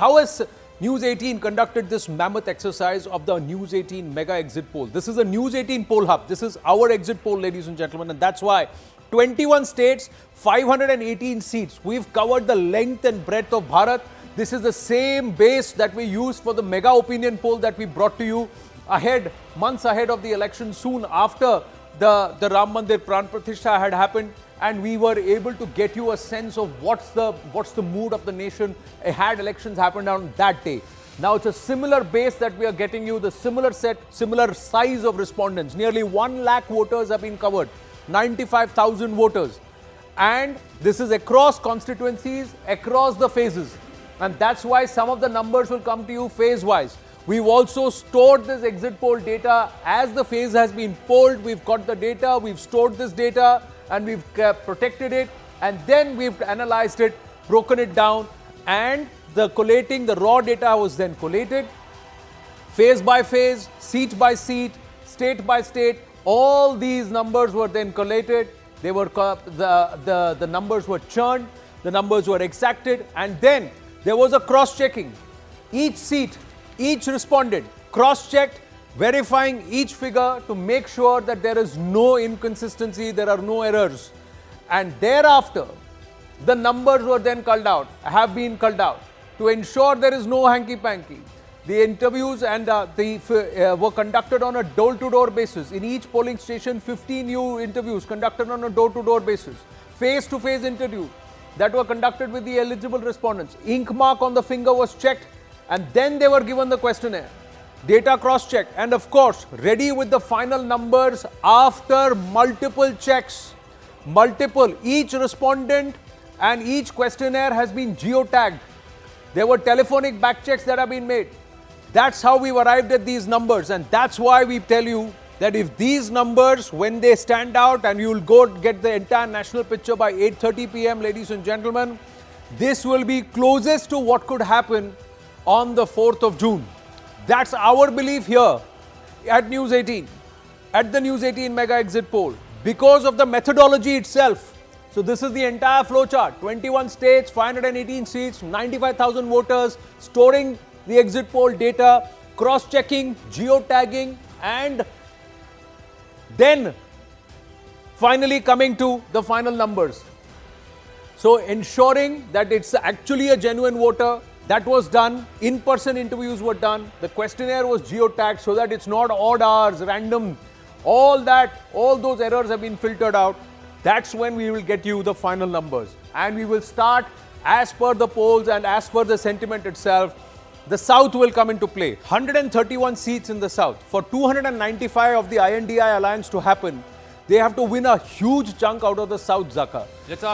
How has News 18 conducted this mammoth exercise of the News 18 mega exit poll? This is a News 18 poll hub. This is our exit poll, ladies and gentlemen, and that's why 21 states, 518 seats. We've covered the length and breadth of Bharat. This is the same base that we used for the mega opinion poll that we brought to you ahead, months ahead of the election, soon after the Ram Mandir Pran Pratishtha had happened. And we were able to get you a sense of what's the mood of the nation had elections happened on that day. Now it's a similar base that we are getting you, the similar set, similar size of respondents. Nearly 1 lakh voters have been covered, 95,000 voters. And this is across constituencies, across the phases. And that's why some of the numbers will come to you phase-wise. We've also stored this exit poll data as the phase has been polled. We've got the data, we've stored this data, and we've protected it, and then we've analyzed it, broken it down, and the raw data was then collated, phase by phase, seat by seat, state by state. All these numbers were then collated. They were the numbers were churned, the numbers were exacted, and then there was a cross-checking. Each seat, each respondent cross-checked, verifying each figure to make sure that there is no inconsistency, there are no errors. And thereafter, the numbers were then have been culled out to ensure there is no hanky-panky. The interviews and were conducted on a door-to-door basis. In each polling station, 15 new interviews conducted on a door-to-door basis. Face-to-face interview that were conducted with the eligible respondents. Ink mark on the finger was checked, and then they were given the questionnaire. Data cross-check, and of course, ready with the final numbers after multiple checks. Each respondent and each questionnaire has been geotagged. There were telephonic back checks that have been made. That's how we've arrived at these numbers, and that's why we tell you that if these numbers, when they stand out, and you'll go get the entire national picture by 8:30 p.m., ladies and gentlemen, this will be closest to what could happen on the 4th of June. That's our belief here at News 18, at the News 18 mega exit poll, because of the methodology itself. So this is the entire flowchart: 21 states, 518 seats, 95,000 voters, storing the exit poll data, cross-checking, geotagging, and then finally coming to the final numbers. So ensuring that it's actually a genuine voter. That was done. In-person interviews were done. The questionnaire was geotagged so that it's not odd hours, random. All those errors have been filtered out. That's when we will get you the final numbers. And we will start as per the polls and as per the sentiment itself. The South will come into play. 131 seats in the South. For 295 of the INDI alliance to happen, they have to win a huge chunk out of the South, Zaka. Let's ask